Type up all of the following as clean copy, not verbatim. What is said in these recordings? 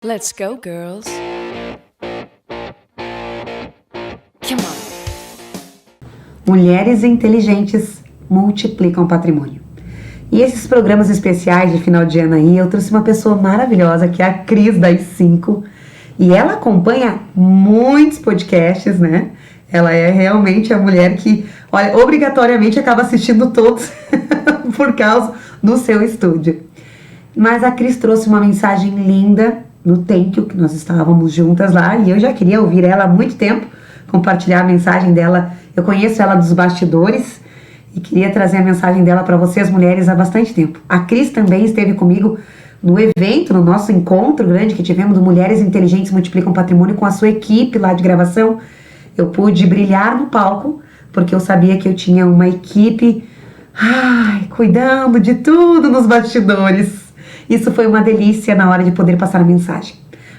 Let's go, girls. Come on. Mulheres inteligentes multiplicam patrimônio. E esses programas especiais de final de ano aí, eu trouxe uma pessoa maravilhosa, que é a Cris das 5. E ela acompanha muitos podcasts, né? Ela é realmente a mulher que, olha, obrigatoriamente acaba assistindo todos por causa do seu estúdio. Mas a Cris trouxe uma mensagem linda no Thank You, que nós estávamos juntas lá, e eu já queria ouvir ela há muito tempo, compartilhar a mensagem dela. Eu conheço ela dos bastidores e queria trazer a mensagem dela para vocês, mulheres, há bastante tempo. A Cris também esteve comigo no evento, no nosso encontro grande que tivemos do Mulheres Inteligentes Multiplicam Patrimônio, com a sua equipe lá de gravação. Eu pude brilhar no palco, porque eu sabia que eu tinha uma equipe cuidando de tudo nos bastidores. Isso foi uma delícia na hora de poder passar a mensagem.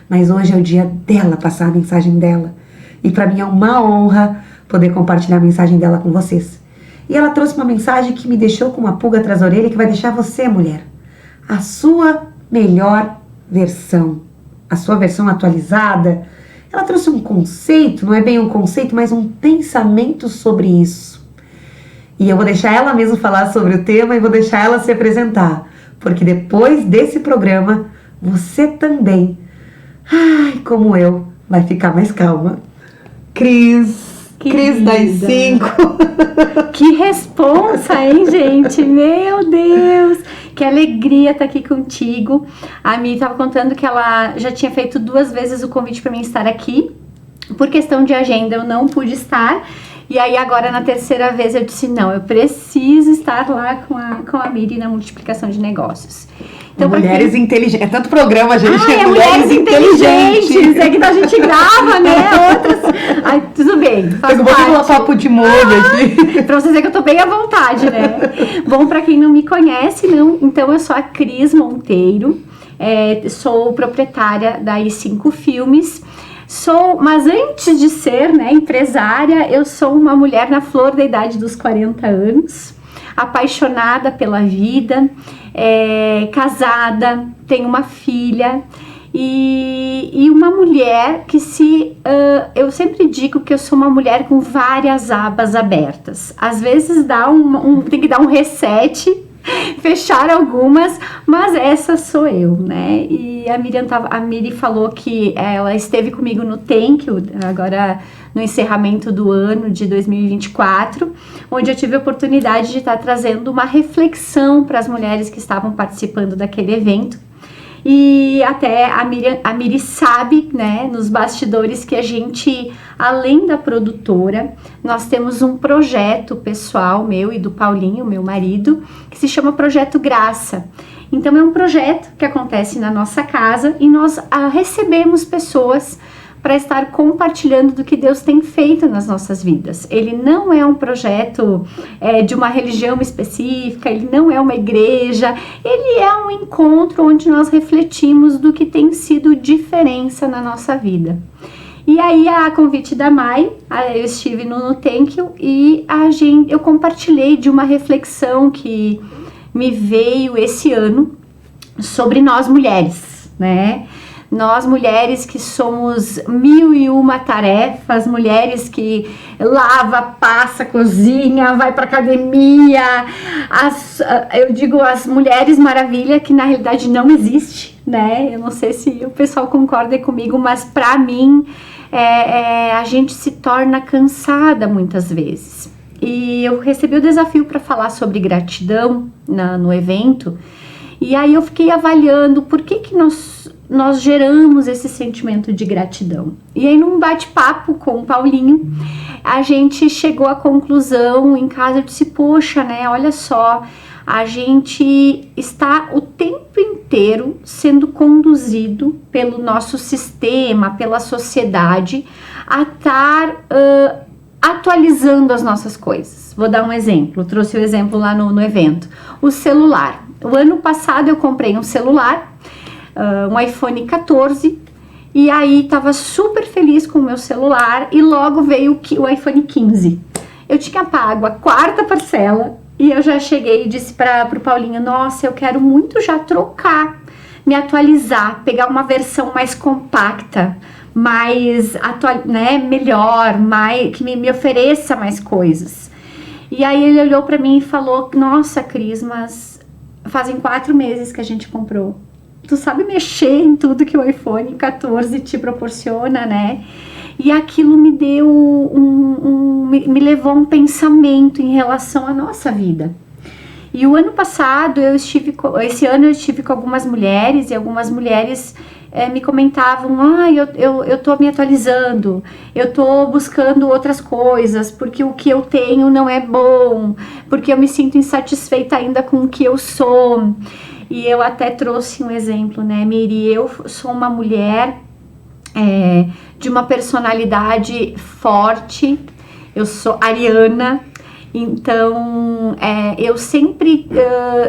Mas hoje é o dia dela passar a mensagem dela. E para mim é uma honra poder compartilhar a mensagem dela com vocês. E ela trouxe uma mensagem que me deixou com uma pulga atrás da orelha, que vai deixar você, mulher, a sua melhor versão. A sua versão atualizada. Ela trouxe um conceito, não é bem um conceito, mas um pensamento sobre isso. E eu vou deixar ela mesma falar sobre o tema e vou deixar ela se apresentar. Porque depois desse programa, você também, como eu, vai ficar mais calma. Cris das 5. Que responsa, hein, gente? Meu Deus! Que alegria estar aqui contigo. A Mi estava contando que ela já tinha feito 2 vezes o convite para mim estar aqui. Por questão de agenda, eu não pude estar. E aí agora na 3ª vez eu disse, não, eu preciso estar lá com a Miri na multiplicação de negócios. Então, Mulheres inteligentes, é tanto programa, gente. É Mulheres Inteligentes, é que a gente grava, né, outras, tudo bem, faz eu parte. vou botar um papo de molho aqui. Pra vocês verem que eu tô bem à vontade, né. Bom, pra quem não me conhece, então eu sou a Cris Monteiro, sou proprietária da i5 Filmes. Mas antes de ser, né, empresária, eu sou uma mulher na flor da idade dos 40 anos, apaixonada pela vida, casada, tenho uma filha e uma mulher que eu sempre digo que eu sou uma mulher com várias abas abertas. Às vezes tem que dar um reset, fechar algumas, mas essa sou eu, né? E a Miri falou que ela esteve comigo no Thank You, agora no encerramento do ano de 2024, onde eu tive a oportunidade de estar trazendo uma reflexão para as mulheres que estavam participando daquele evento. E até a Miri sabe, né, nos bastidores, que a gente, além da produtora, nós temos um projeto pessoal meu e do Paulinho, meu marido, que se chama Projeto Graça. Então é um projeto que acontece na nossa casa e nós recebemos pessoas para estar compartilhando do que Deus tem feito nas nossas vidas. Ele não é um projeto de uma religião específica, ele não é uma igreja, ele é um encontro onde nós refletimos do que tem sido diferença na nossa vida. E aí, a convite da Mai, eu estive no Thank You e eu compartilhei de uma reflexão que me veio esse ano sobre nós mulheres, né? Nós mulheres que somos 1001 tarefas, mulheres que lava, passa, cozinha, vai pra academia, eu digo as mulheres maravilha, que na realidade não existe, né? Eu não sei se o pessoal concorda comigo, mas pra mim a gente se torna cansada muitas vezes. E eu recebi o desafio para falar sobre gratidão no evento, e aí eu fiquei avaliando por que nós geramos esse sentimento de gratidão. E aí, num bate-papo com o Paulinho, a gente chegou à conclusão em casa. Eu disse, poxa, né, olha só, a gente está o tempo inteiro sendo conduzido pelo nosso sistema, pela sociedade, a estar atualizando as nossas coisas. Vou dar um exemplo, eu trouxe o exemplo lá no evento. O celular. O ano passado eu comprei um celular, um iPhone 14, e aí tava super feliz com o meu celular e logo veio o iPhone 15. Eu tinha pago a 4ª parcela e eu já cheguei e disse pro Paulinho, nossa, eu quero muito já trocar. me atualizar, pegar uma versão mais compacta, mais melhor, que me ofereça mais coisas. E aí ele olhou para mim e falou: nossa, Cris, mas fazem 4 meses que a gente comprou. Tu sabe mexer em tudo que o iPhone 14 te proporciona, né? E aquilo me deu me levou a um pensamento em relação à nossa vida. E o ano passado esse ano eu estive com algumas mulheres, e algumas mulheres me comentavam: eu tô me atualizando, eu tô buscando outras coisas, porque o que eu tenho não é bom, porque eu me sinto insatisfeita ainda com o que eu sou. E eu até trouxe um exemplo, né, Miri? Eu sou uma mulher de uma personalidade forte, eu sou ariana. Então, eu sempre,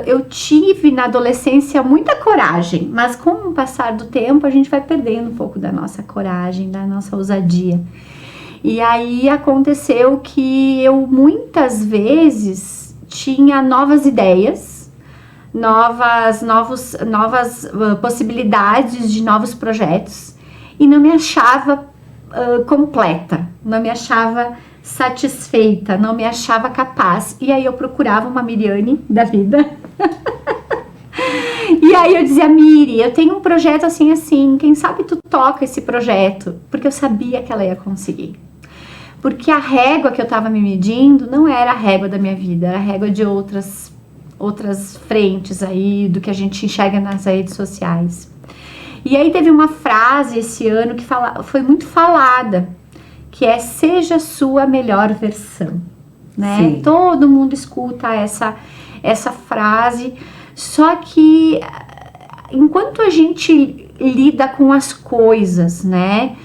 eu tive na adolescência muita coragem, mas com o passar do tempo a gente vai perdendo um pouco da nossa coragem, da nossa ousadia. E aí aconteceu que eu muitas vezes tinha novas ideias, novas possibilidades de novos projetos, e não me achava completa, não me achava satisfeita, não me achava capaz. E aí eu procurava uma Miriane da vida. E aí eu dizia: Miri, eu tenho um projeto assim, quem sabe tu toca esse projeto? Porque eu sabia que ela ia conseguir. Porque a régua que eu tava me medindo não era a régua da minha vida, era a régua de outras frentes aí, do que a gente enxerga nas redes sociais. E aí teve uma frase esse ano que foi muito falada, que é: seja sua melhor versão, né? Sim. Todo mundo escuta essa frase, só que enquanto a gente lida com as coisas, né,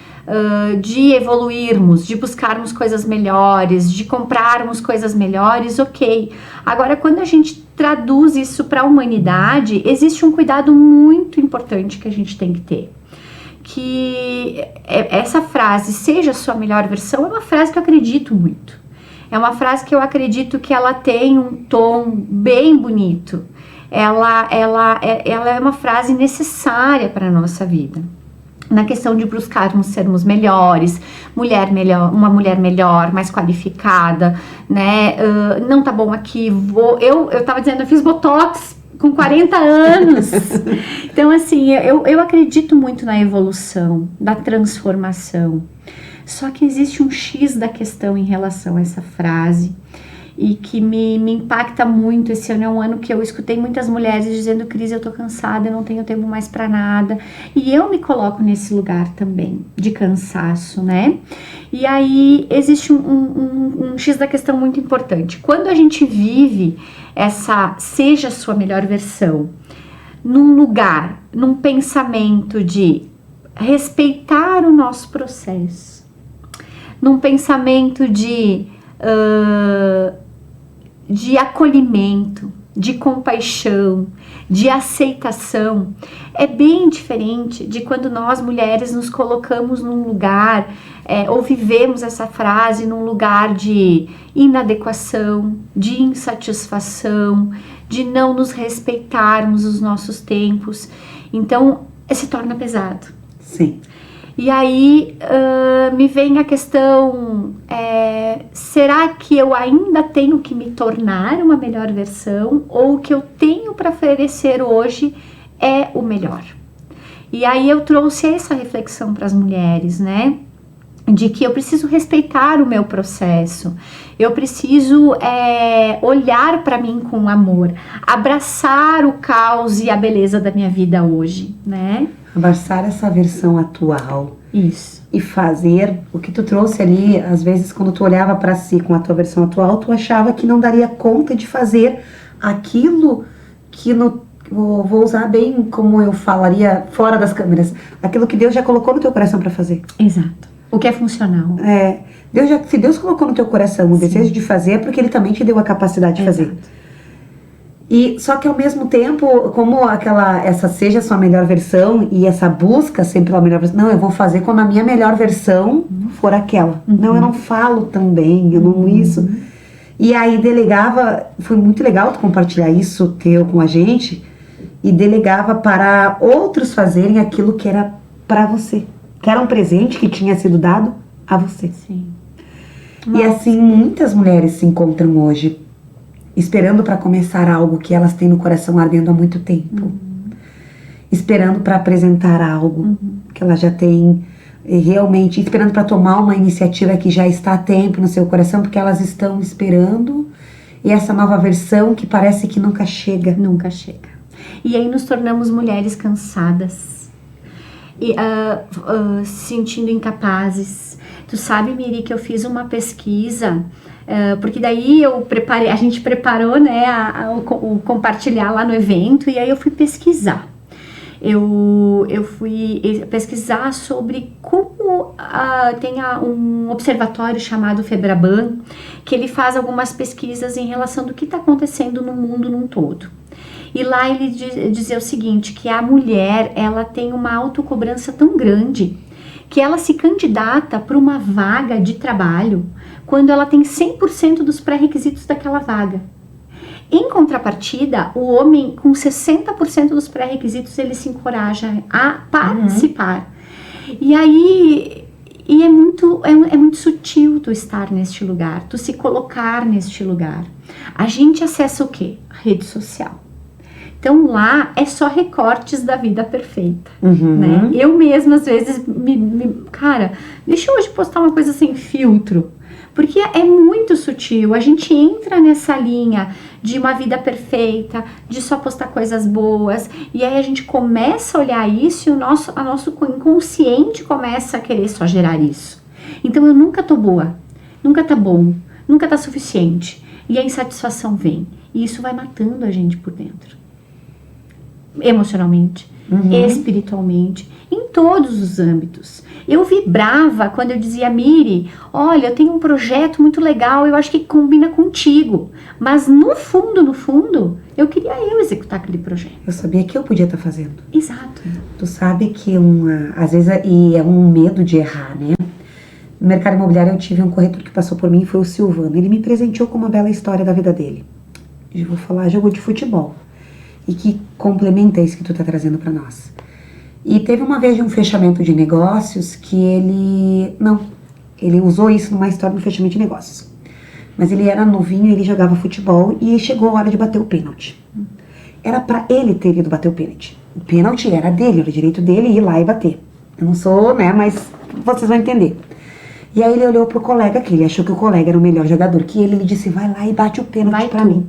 de evoluirmos, de buscarmos coisas melhores, de comprarmos coisas melhores, ok. Agora, quando a gente traduz isso para a humanidade, existe um cuidado muito importante que a gente tem que ter. Que essa frase, seja a sua melhor versão, é uma frase que eu acredito muito. É uma frase que eu acredito que ela tem um tom bem bonito. Ela é uma frase necessária para a nossa vida. Na questão de buscarmos sermos melhores, uma mulher melhor, mais qualificada, né? Não tá bom aqui, eu tava dizendo, eu fiz botox com 40 anos. Então, assim, eu acredito muito na evolução, da transformação. Só que existe um X da questão em relação a essa frase, e que me impacta muito. Esse ano é um ano que eu escutei muitas mulheres dizendo: Cris, eu tô cansada, eu não tenho tempo mais pra nada. E eu me coloco nesse lugar também, de cansaço, né? E aí existe um X da questão muito importante. Quando a gente vive essa seja a sua melhor versão, num lugar, num pensamento de respeitar o nosso processo, num pensamento de acolhimento, de compaixão, de aceitação, é bem diferente de quando nós mulheres nos colocamos num lugar, ou vivemos essa frase num lugar de inadequação, de insatisfação, de não nos respeitarmos os nossos tempos. Então, se torna pesado. Sim. E aí me vem a questão, será que eu ainda tenho que me tornar uma melhor versão, ou o que eu tenho para oferecer hoje é o melhor? E aí eu trouxe essa reflexão para as mulheres, né? De que eu preciso respeitar o meu processo, eu preciso olhar para mim com amor, abraçar o caos e a beleza da minha vida hoje, né? Abraçar essa versão atual. Isso. E fazer o que tu trouxe ali. Às vezes, quando tu olhava para si com a tua versão atual, tu achava que não daria conta de fazer aquilo que vou usar bem como eu falaria fora das câmeras, aquilo que Deus já colocou no teu coração para fazer. Exato. O que é funcional. Se Deus colocou no teu coração o desejo de fazer, é porque Ele também te deu a capacidade de fazer. E só que ao mesmo tempo, como essa seja a sua melhor versão, e essa busca sempre pela melhor versão, não, eu vou fazer quando a minha melhor versão for aquela. Não, eu não falo tão bem, eu não isso. E aí delegava, foi muito legal tu compartilhar isso teu com a gente. e delegava para outros fazerem aquilo que era para você, que era um presente que tinha sido dado a você. Sim. E assim, muitas mulheres se encontram hoje esperando para começar algo que elas têm no coração ardendo há muito tempo. Esperando para apresentar algo que elas já têm realmente, esperando para tomar uma iniciativa que já está há tempo no seu coração, porque elas estão esperando, e essa nova versão que parece que nunca chega. Nunca chega. E aí nos tornamos mulheres cansadas, e, se sentindo incapazes. Tu sabe, Miri, que eu fiz uma pesquisa, porque daí a gente preparou, né, o compartilhar lá no evento, e aí eu fui pesquisar. Eu fui pesquisar sobre como tem um observatório chamado Febraban, que ele faz algumas pesquisas em relação do que está acontecendo no mundo num todo. E lá ele dizia o seguinte, que a mulher, ela tem uma autocobrança tão grande que ela se candidata para uma vaga de trabalho quando ela tem 100% dos pré-requisitos daquela vaga. Em contrapartida, o homem com 60% dos pré-requisitos, ele se encoraja a participar. E aí, é muito sutil tu estar neste lugar, tu se colocar neste lugar. A gente acessa o quê? A rede social. Então lá é só recortes da vida perfeita, né? Eu mesma às vezes, cara, deixa eu hoje postar uma coisa sem filtro. Porque é muito sutil, a gente entra nessa linha de uma vida perfeita, de só postar coisas boas, e aí a gente começa a olhar isso e o nosso inconsciente começa a querer só gerar isso. Então eu nunca tô boa, nunca tá bom, nunca tá suficiente, e a insatisfação vem, e isso vai matando a gente por dentro. Emocionalmente, espiritualmente, em todos os âmbitos. Eu vibrava quando eu dizia, Miri, olha, eu tenho um projeto muito legal, eu acho que combina contigo. Mas no fundo, eu queria executar aquele projeto. Eu sabia que eu podia estar fazendo. Exato. Tu sabe que às vezes é um medo de errar, né? No mercado imobiliário eu tive um corretor que passou por mim, foi o Silvano. Ele me presenteou com uma bela história da vida dele. Eu vou falar, jogo de futebol. E que complementa isso que tu tá trazendo pra nós. E teve uma vez de um fechamento de negócios que ele usou isso numa história de fechamento de negócios. Mas ele era novinho, ele jogava futebol e chegou a hora de bater o pênalti. Era pra ele ter ido bater o pênalti. O pênalti era dele, era o direito dele ir lá e bater. Eu não sou, né, mas vocês vão entender. E aí ele olhou pro colega, que ele achou que o colega era o melhor jogador que ele disse, vai lá e bate o pênalti pra mim.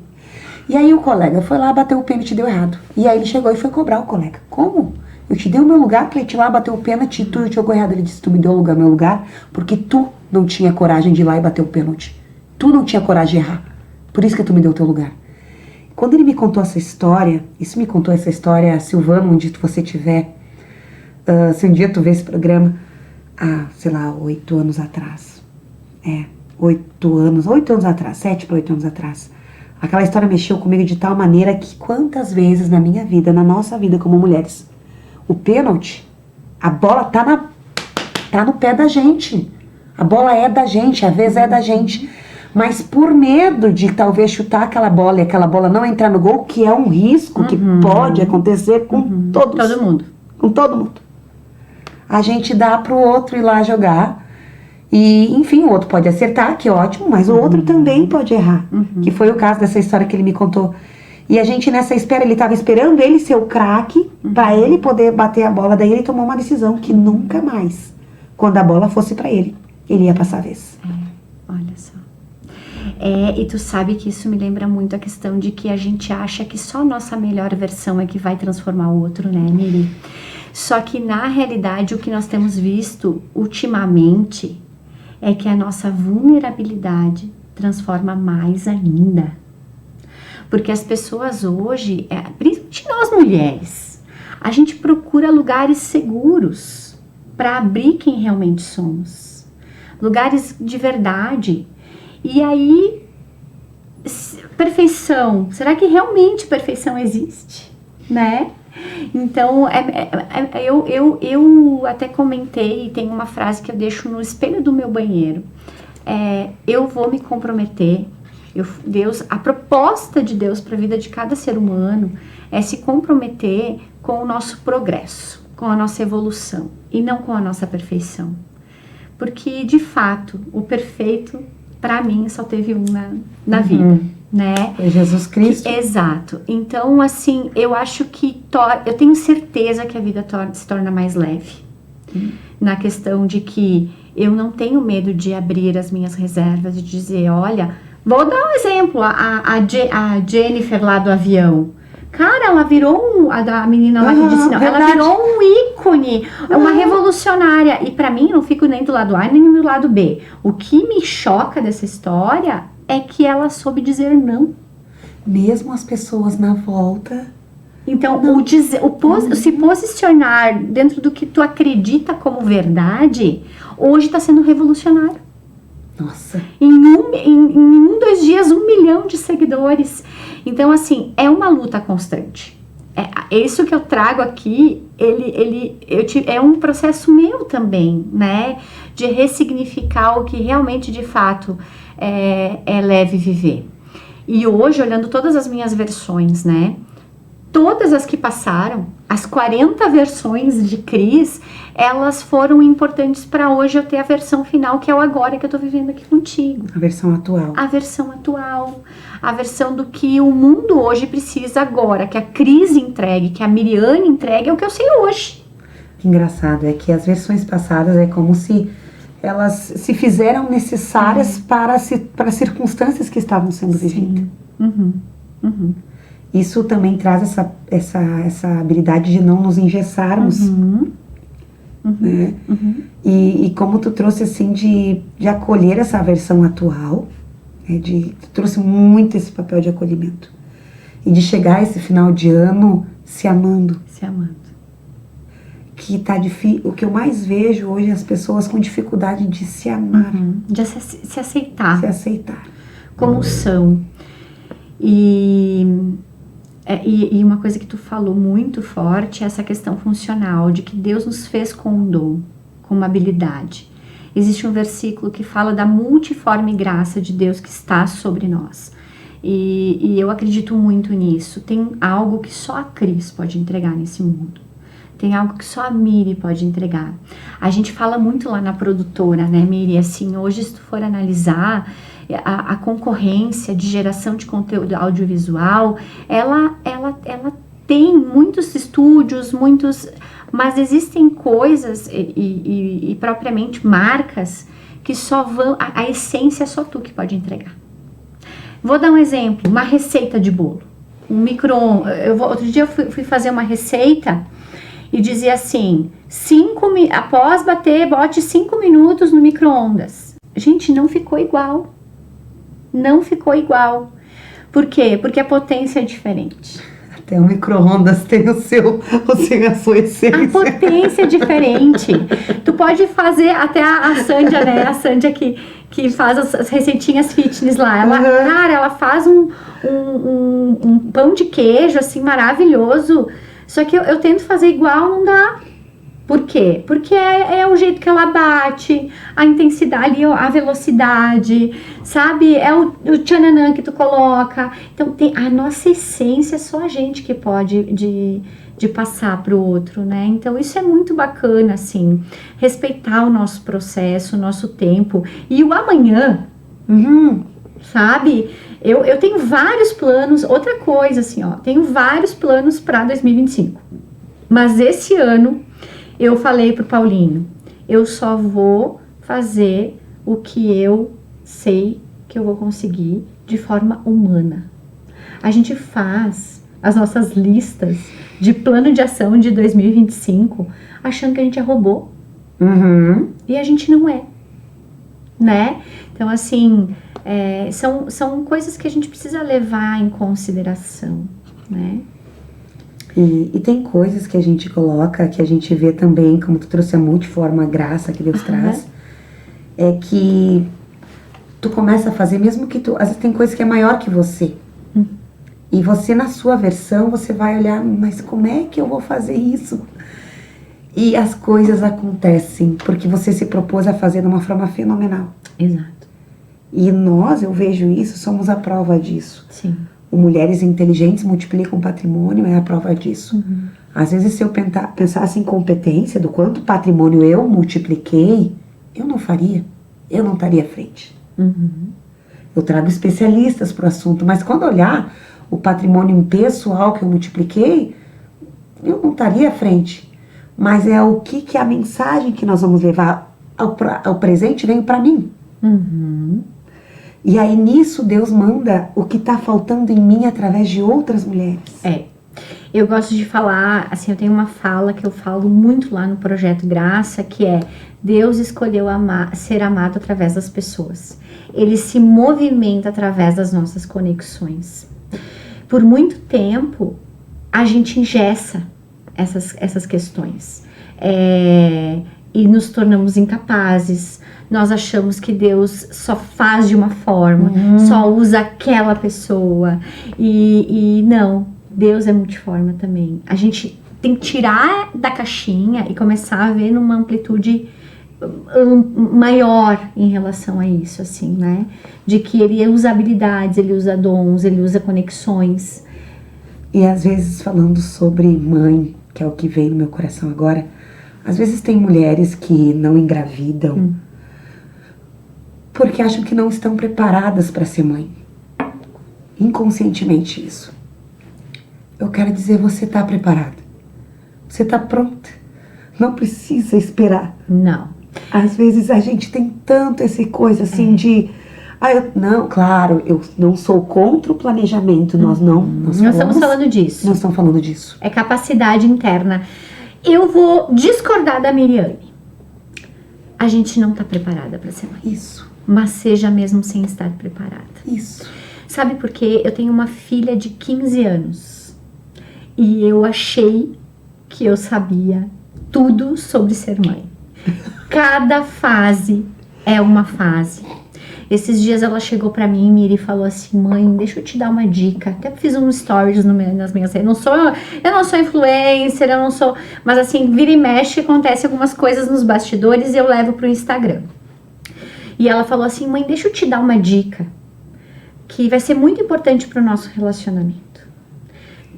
E aí o colega foi lá, bateu o pênalti e deu errado. E aí ele chegou e foi cobrar o colega. Como? Eu te dei o meu lugar pra ele ir lá, bater o pênalti e tu jogou errado. Ele disse, tu me deu o meu lugar porque tu não tinha coragem de ir lá e bater o pênalti. Tu não tinha coragem de errar. Por isso que tu me deu o teu lugar. Quando ele me contou essa história, Silvano, onde você estiver, se um dia tu vê esse programa, sei lá, 8 anos atrás. 8 anos atrás, 7 para 8 anos atrás. Aquela história mexeu comigo de tal maneira que quantas vezes na minha vida, na nossa vida como mulheres, o pênalti, a bola tá no pé da gente. A bola é da gente, a vez é da gente. Mas por medo de talvez chutar aquela bola e aquela bola não entrar no gol, que é um risco que pode acontecer com todo mundo. Com todo mundo. A gente dá pro outro ir lá jogar. E, enfim, o outro pode acertar, que ótimo, mas o outro também pode errar. Que foi o caso dessa história que ele me contou. E a gente nessa espera, ele estava esperando ele ser o craque, pra ele poder bater a bola. Daí ele tomou uma decisão que nunca mais, quando a bola fosse pra ele ia passar a vez. Olha só. E tu sabe que isso me lembra muito a questão de que a gente acha que só a nossa melhor versão é que vai transformar o outro, né, Miri? Só que na realidade o que nós temos visto ultimamente é que a nossa vulnerabilidade transforma mais ainda. Porque as pessoas hoje, principalmente nós mulheres, a gente procura lugares seguros para abrir quem realmente somos. Lugares de verdade. E aí, perfeição. Será que realmente perfeição existe? Né? Então, eu até comentei, tem uma frase que eu deixo no espelho do meu banheiro. Eu vou me comprometer A proposta de Deus para a vida de cada ser humano é se comprometer com o nosso progresso, com a nossa evolução e não com a nossa perfeição. Porque, de fato, o perfeito, para mim, só teve um na vida, né? É Jesus Cristo. Exato. Então, assim, eu acho que eu tenho certeza que a vida se torna mais leve. Na questão de que eu não tenho medo de abrir as minhas reservas e dizer, olha, vou dar um exemplo, a Jennifer lá do avião. Cara, ela virou a menina lá que disse não, ela virou um ícone, uma revolucionária. E pra mim, não fico nem do lado A, nem do lado B. O que me choca dessa história é que ela soube dizer não. Mesmo as pessoas na volta. Então, se posicionar dentro do que tu acredita como verdade, hoje está sendo revolucionário. Nossa. Em 2 dias, 1 milhão de seguidores. Então, assim, é uma luta constante. Isso que eu trago aqui, é um processo meu também, né? De ressignificar o que realmente, de fato, é leve viver. E hoje, olhando todas as minhas versões, né? Todas as que passaram, as 40 versões de Cris, elas foram importantes para hoje eu ter a versão final, que é o agora que eu tô vivendo aqui contigo. A versão atual. A versão atual. A versão do que o mundo hoje precisa agora, que a Cris entregue, que a Miriane entregue, é o que eu sei hoje. Que engraçado, é que as versões passadas é como se elas se fizeram necessárias para as circunstâncias que estavam sendo vividas. Isso também traz essa habilidade de não nos engessarmos, né? E como tu trouxe assim de acolher essa versão atual, né? Tu trouxe muito esse papel de acolhimento e de chegar a esse final de ano se amando. Se amando. Que tá difícil. O que eu mais vejo hoje é as pessoas com dificuldade de se amar, de se aceitar. Se aceitar. Como são. E uma coisa que tu falou muito forte é essa questão funcional, de que Deus nos fez com um dom, com uma habilidade. Existe um versículo que fala da multiforme graça de Deus que está sobre nós. E eu acredito muito nisso. Tem algo que só a Cris pode entregar nesse mundo. Tem algo que só a Miri pode entregar. A gente fala muito lá na produtora, né, Miri? Assim, hoje, se tu for analisar, a concorrência de geração de conteúdo audiovisual, ela tem muitos estúdios, mas existem coisas e propriamente marcas que só vão, a essência é só tu que pode entregar. Vou dar um exemplo, uma receita de bolo, outro dia eu fui fazer uma receita e dizia assim, após bater, bote 5 minutos no micro-ondas. Gente, não ficou igual. Não ficou igual. Por quê? Porque a potência é diferente. Até o micro-ondas tem a sua essência. A potência é diferente. Tu pode fazer até a Sândia, né? A Sândia que faz as receitinhas fitness lá. Cara, ela faz um pão de queijo, assim, maravilhoso. Só que eu tento fazer igual, não dá. Por quê? Porque é o jeito que ela bate, a intensidade, a velocidade, sabe? É o tchananã que tu coloca. Então, tem a nossa essência, é só a gente que pode de passar pro outro, né? Então, isso é muito bacana, assim. Respeitar o nosso processo, o nosso tempo. E o amanhã, sabe? Eu tenho vários planos. Outra coisa, assim, ó. Tenho vários planos para 2025. Mas esse ano, eu falei pro Paulinho, eu só vou fazer o que eu sei que eu vou conseguir de forma humana. A gente faz as nossas listas de plano de ação de 2025 achando que a gente é robô. E a gente não é, né? Então, assim, são coisas que a gente precisa levar em consideração, né? E tem coisas que a gente coloca, que a gente vê também, como tu trouxe a multiforme, a graça que Deus traz, é que tu começa a fazer, mesmo que às vezes tem coisa que é maior que você. E você, na sua versão, você vai olhar, mas como é que eu vou fazer isso? E as coisas acontecem, porque você se propôs a fazer de uma forma fenomenal. Exato. E nós, eu vejo isso, somos a prova disso. Sim. O Mulheres Inteligentes Multiplicam Patrimônio é a prova disso. Às vezes, se eu pensasse em competência, do quanto patrimônio eu multipliquei, eu não faria. Eu não estaria à frente. Eu trago especialistas para o assunto, mas quando olhar o patrimônio pessoal que eu multipliquei, eu não estaria à frente. Mas é o que a mensagem que nós vamos levar ao presente veio para mim. E aí nisso Deus manda o que está faltando em mim através de outras mulheres. Eu gosto de falar, assim, eu tenho uma fala que eu falo muito lá no Projeto Graça, que é: Deus escolheu ser amado através das pessoas. Ele se movimenta através das nossas conexões. Por muito tempo, a gente engessa essas questões. E nos tornamos incapazes. Nós achamos que Deus só faz de uma forma, só usa aquela pessoa. E não, Deus é multiforme também. A gente tem que tirar da caixinha e começar a ver numa amplitude maior em relação a isso, assim, né? De que ele usa habilidades, ele usa dons, ele usa conexões. E às vezes, falando sobre mãe, que é o que veio no meu coração agora, às vezes tem mulheres que não engravidam porque acham que não estão preparadas para ser mãe. Inconscientemente isso. Eu quero dizer, você está preparada. Você está pronta. Não precisa esperar. Não. Às vezes a gente tem tanto essa coisa assim de... claro, eu não sou contra o planejamento. Nós estamos falando disso. Nós estamos falando disso. É capacidade interna. Eu vou discordar da Miriane. A gente não está preparada para ser mãe. Isso. Mas seja mesmo sem estar preparada. Isso. Sabe por quê? Eu tenho uma filha de 15 anos. E eu achei que eu sabia tudo sobre ser mãe. Cada fase é uma fase. Esses dias ela chegou pra mim, Miri, e falou assim: mãe, deixa eu te dar uma dica. Até fiz um stories nas minhas redes. Eu não sou influencer, eu não sou... Mas assim, vira e mexe, acontece algumas coisas nos bastidores e eu levo pro Instagram. E ela falou assim: mãe, deixa eu te dar uma dica que vai ser muito importante pro nosso relacionamento.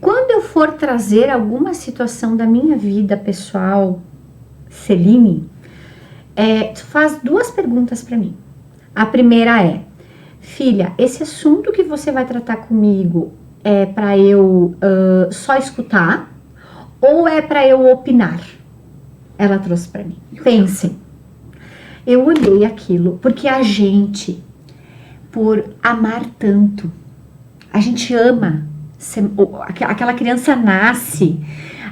Quando eu for trazer alguma situação da minha vida pessoal, Celine, tu faz 2 perguntas pra mim. A primeira é: filha, esse assunto que você vai tratar comigo é pra eu só escutar ou é pra eu opinar? Ela trouxe pra mim. Pensem. Eu olhei aquilo porque a gente, por amar tanto, a gente ama. Aquela criança nasce,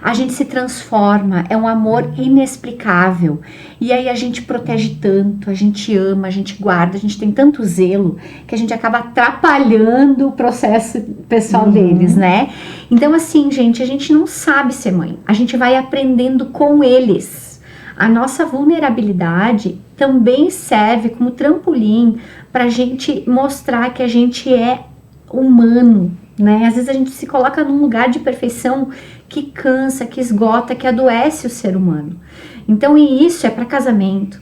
a gente se transforma, é um amor inexplicável. E aí a gente protege tanto, a gente ama, a gente guarda, a gente tem tanto zelo que a gente acaba atrapalhando o processo pessoal deles, né? Então assim, gente, a gente não sabe ser mãe, a gente vai aprendendo com eles. A nossa vulnerabilidade também serve como trampolim pra gente mostrar que a gente é humano, né? Às vezes a gente se coloca num lugar de perfeição que cansa, que esgota, que adoece o ser humano. Então, e isso é para casamento,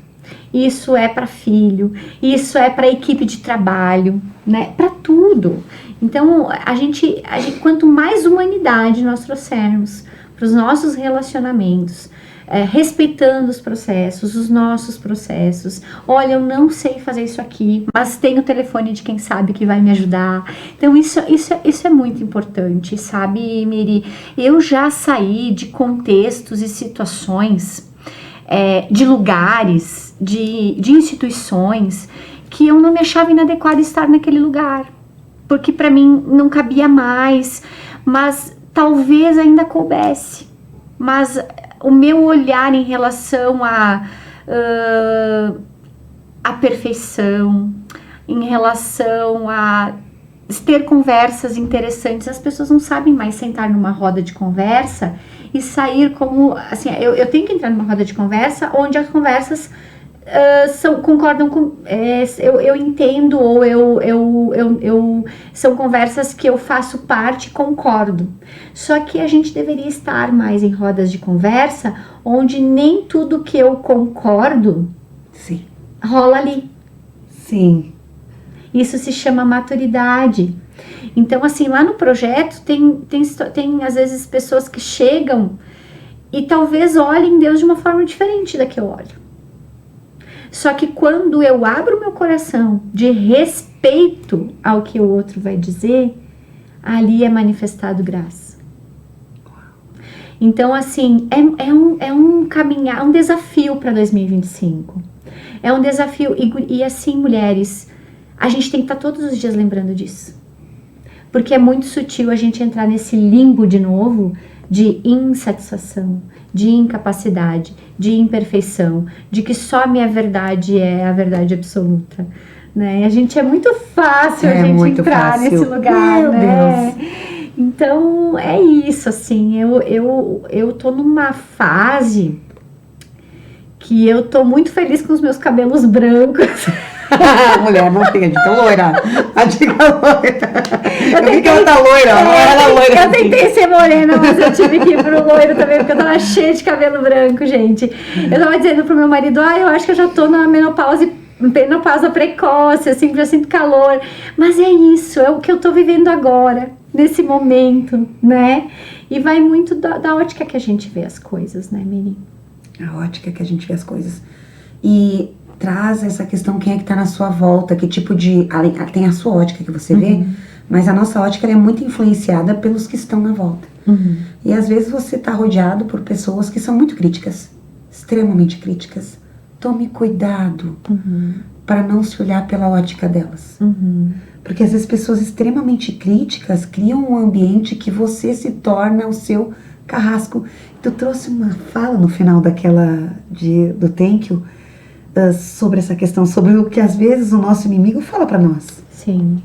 isso é para filho, isso é para equipe de trabalho, né? Para tudo. Então, a gente, quanto mais humanidade nós trouxermos para os nossos relacionamentos, respeitando os processos, os nossos processos. Olha, eu não sei fazer isso aqui, mas tem o telefone de quem sabe que vai me ajudar. Então isso é muito importante, sabe, Miri? Eu já saí de contextos e situações, de lugares, de instituições, que eu não me achava inadequada estar naquele lugar, porque para mim não cabia mais, mas talvez ainda coubesse. Mas o meu olhar em relação à perfeição, em relação a ter conversas interessantes, as pessoas não sabem mais sentar numa roda de conversa e sair como, assim, eu tenho que entrar numa roda de conversa onde as conversas concordam com, eu entendo, ou são conversas que eu faço parte e concordo. Só que a gente deveria estar mais em rodas de conversa onde nem tudo que eu concordo Sim. rola ali. Sim. Isso se chama maturidade. Então, assim, lá no projeto tem às vezes pessoas que chegam e talvez olhem Deus de uma forma diferente da que eu olho. Só que quando eu abro meu coração de respeito ao que o outro vai dizer, ali é manifestado graça. Então, assim, é um caminhar, um desafio para 2025. É um desafio. E assim, mulheres, a gente tem que estar todos os dias lembrando disso. Porque é muito sutil a gente entrar nesse limbo de novo de insatisfação, de incapacidade, de imperfeição, de que só a minha verdade é a verdade absoluta, né? A gente é muito fácil a gente entrar nesse lugar, meu né? Deus. Então é isso, assim, eu tô numa fase que eu tô muito feliz com os meus cabelos brancos. Mulher, não tem, a dica loira. A dica loira. Eu vi que ela tá loira, não era loira. Eu tentei ser morena, mas eu tive que ir pro loiro também, porque eu tava cheia de cabelo branco, gente. Eu tava dizendo pro meu marido, eu acho que eu já tô na menopausa precoce, assim, já sinto calor. Mas é isso, é o que eu tô vivendo agora, nesse momento, né? E vai muito da ótica que a gente vê as coisas, né, Miri? A ótica que a gente vê as coisas. E traz essa questão, quem é que tá na sua volta, que tipo de... Tem a sua ótica que você vê, mas a nossa ótica ela é muito influenciada pelos que estão na volta. E às vezes você tá rodeado por pessoas que são muito críticas, extremamente críticas. Tome cuidado para não se olhar pela ótica delas. Porque às vezes pessoas extremamente críticas criam um ambiente que você se torna o seu carrasco. Tu trouxe uma fala no final do Thank You, sobre essa questão, sobre o que às vezes o nosso inimigo fala pra nós. Sim.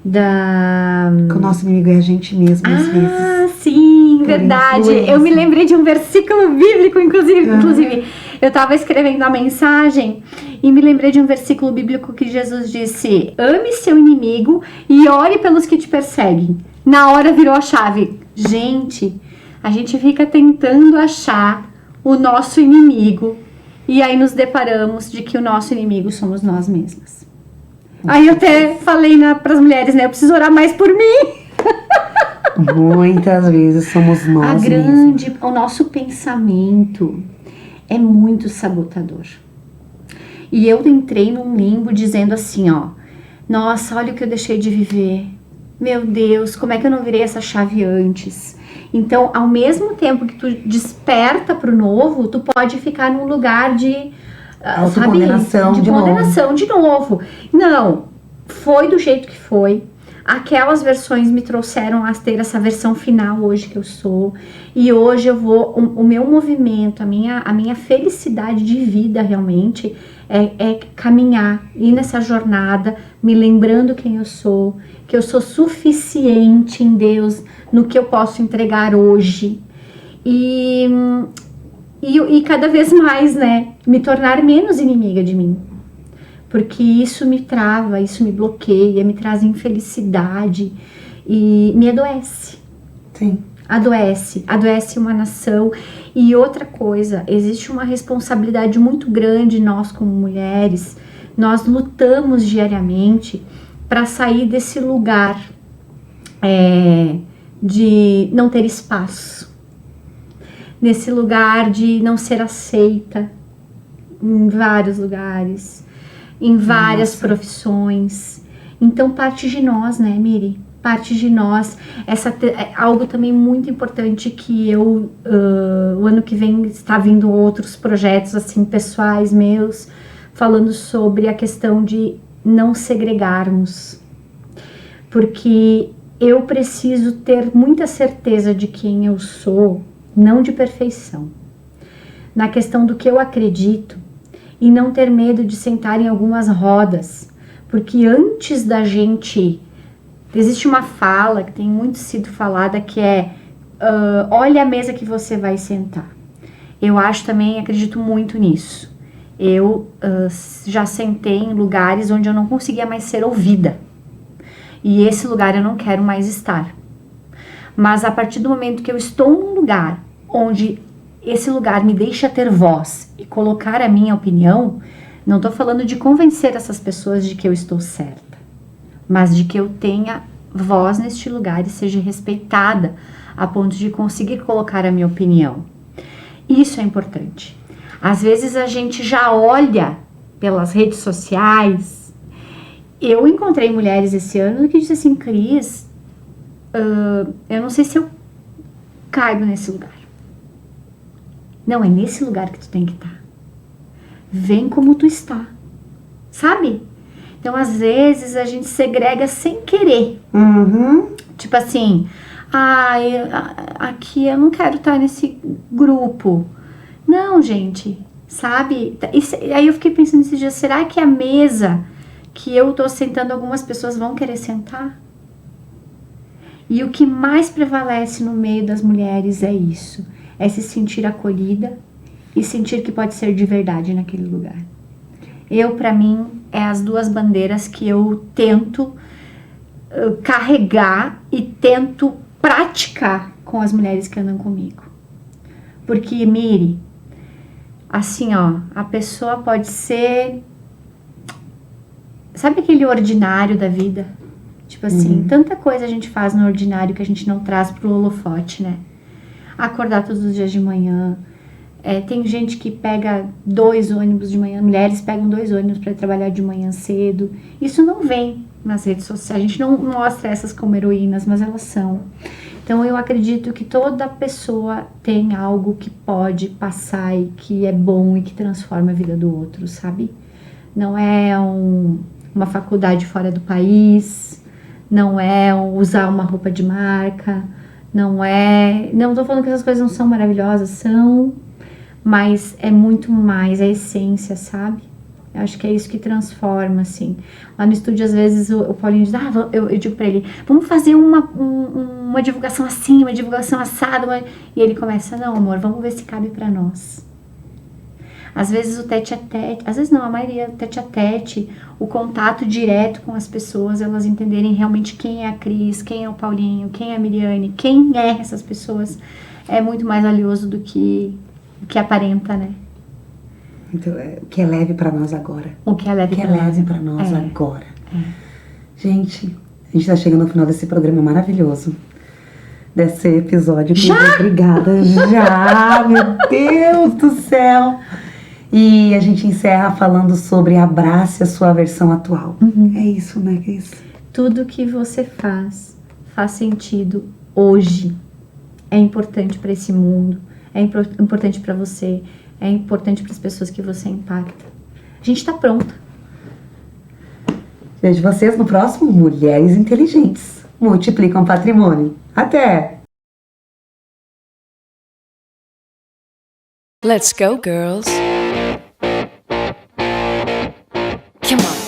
Que o nosso inimigo é a gente mesmo, às vezes. Sim, Por verdade. influência. Eu me lembrei de um versículo bíblico, inclusive. Eu estava escrevendo a mensagem e me lembrei de um versículo bíblico que Jesus disse: ame seu inimigo e ore pelos que te perseguem. Na hora virou a chave. Gente, a gente fica tentando achar o nosso inimigo e aí nos deparamos de que o nosso inimigo somos nós mesmas. Aí eu até falei para as mulheres, né? Eu preciso orar mais por mim. Muitas vezes somos nós mesmos. O nosso pensamento é muito sabotador. E eu entrei num limbo dizendo assim, nossa, olha o que eu deixei de viver. Meu Deus, como é que eu não virei essa chave antes? Então, ao mesmo tempo que tu desperta pro novo, tu pode ficar num lugar de autocondenação de novo. Não, foi do jeito que foi. Aquelas versões me trouxeram a ter essa versão final hoje que eu sou. E hoje eu vou, o meu movimento, a minha felicidade de vida realmente é caminhar, ir nessa jornada, me lembrando quem eu sou, que eu sou suficiente em Deus, no que eu posso entregar hoje. E cada vez mais, né, me tornar menos inimiga de mim. Porque isso me trava, isso me bloqueia, me traz infelicidade e me adoece. Sim. Adoece uma nação. E outra coisa, existe uma responsabilidade muito grande nós como mulheres, nós lutamos diariamente para sair desse lugar de não ter espaço, nesse lugar de não ser aceita em vários lugares, em várias profissões. Então parte de nós, né, Miri? Parte de nós. Algo também muito importante que eu, o ano que vem está vindo outros projetos assim pessoais meus, falando sobre a questão de não segregarmos. Porque eu preciso ter muita certeza de quem eu sou, não de perfeição. Na questão do que eu acredito, e não ter medo de sentar em algumas rodas, porque antes da gente... Existe uma fala que tem muito sido falada que é olha a mesa que você vai sentar. Eu acredito muito nisso. Eu já sentei em lugares onde eu não conseguia mais ser ouvida. E esse lugar eu não quero mais estar. Mas a partir do momento que eu estou num lugar onde esse lugar me deixa ter voz e colocar a minha opinião, Não estou falando de convencer essas pessoas de que eu estou certa, mas de que eu tenha voz neste lugar e seja respeitada a ponto de conseguir colocar a minha opinião. Isso é importante. Às vezes a gente já olha pelas redes sociais. Eu encontrei mulheres esse ano que dizem assim, Cris, eu não sei se eu caibo nesse lugar. Não, é nesse lugar que tu tem que estar. Vem como tu está, sabe? Então, às vezes, a gente segrega sem querer. Tipo assim, aqui eu não quero estar nesse grupo. Não, gente, sabe? Aí eu fiquei pensando esses dias, será que a mesa que eu tô sentando, algumas pessoas vão querer sentar? E o que mais prevalece no meio das mulheres é isso, é se sentir acolhida e sentir que pode ser de verdade naquele lugar. Pra mim, é as duas bandeiras que eu tento carregar e tento praticar com as mulheres que andam comigo. Porque, Miri, assim, ó, a pessoa pode ser, sabe aquele ordinário da vida? Tipo assim, tanta coisa a gente faz no ordinário que a gente não traz pro holofote, né? Acordar todos os dias de manhã. Tem gente que pega 2 ônibus de manhã, mulheres pegam 2 ônibus para trabalhar de manhã cedo. Isso não vem nas redes sociais, a gente não mostra essas como heroínas, mas elas são. Então eu acredito que toda pessoa tem algo que pode passar e que é bom e que transforma a vida do outro, sabe? Não é uma faculdade fora do país, não é usar uma roupa de marca, não tô falando que essas coisas não são maravilhosas, são, mas é muito mais a essência, sabe? Eu acho que é isso que transforma, assim. Lá no estúdio, às vezes, o Paulinho diz, eu digo pra ele, vamos fazer uma divulgação assim, uma divulgação assada, e ele começa, não, amor, vamos ver se cabe pra nós. Às vezes o tete a tete, às vezes não, a maioria tete a tete, o contato direto com as pessoas, elas entenderem realmente quem é a Cris, quem é o Paulinho, quem é a Miriane, quem é essas pessoas, é muito mais valioso do que aparenta, né? Então, o que é leve pra nós agora. O que é leve pra nós agora. Gente, a gente tá chegando ao final desse programa maravilhoso. Desse episódio. Já? Obrigada. Já, meu Deus do céu. E a gente encerra falando sobre abrace a sua versão atual. É isso, né, Cris? Tudo que você faz sentido hoje. É importante para esse mundo. É importante para você. É importante para as pessoas que você impacta. A gente tá pronta. Vejo vocês no próximo Mulheres Inteligentes. Multiplicam patrimônio. Até! Let's go, girls. Come on.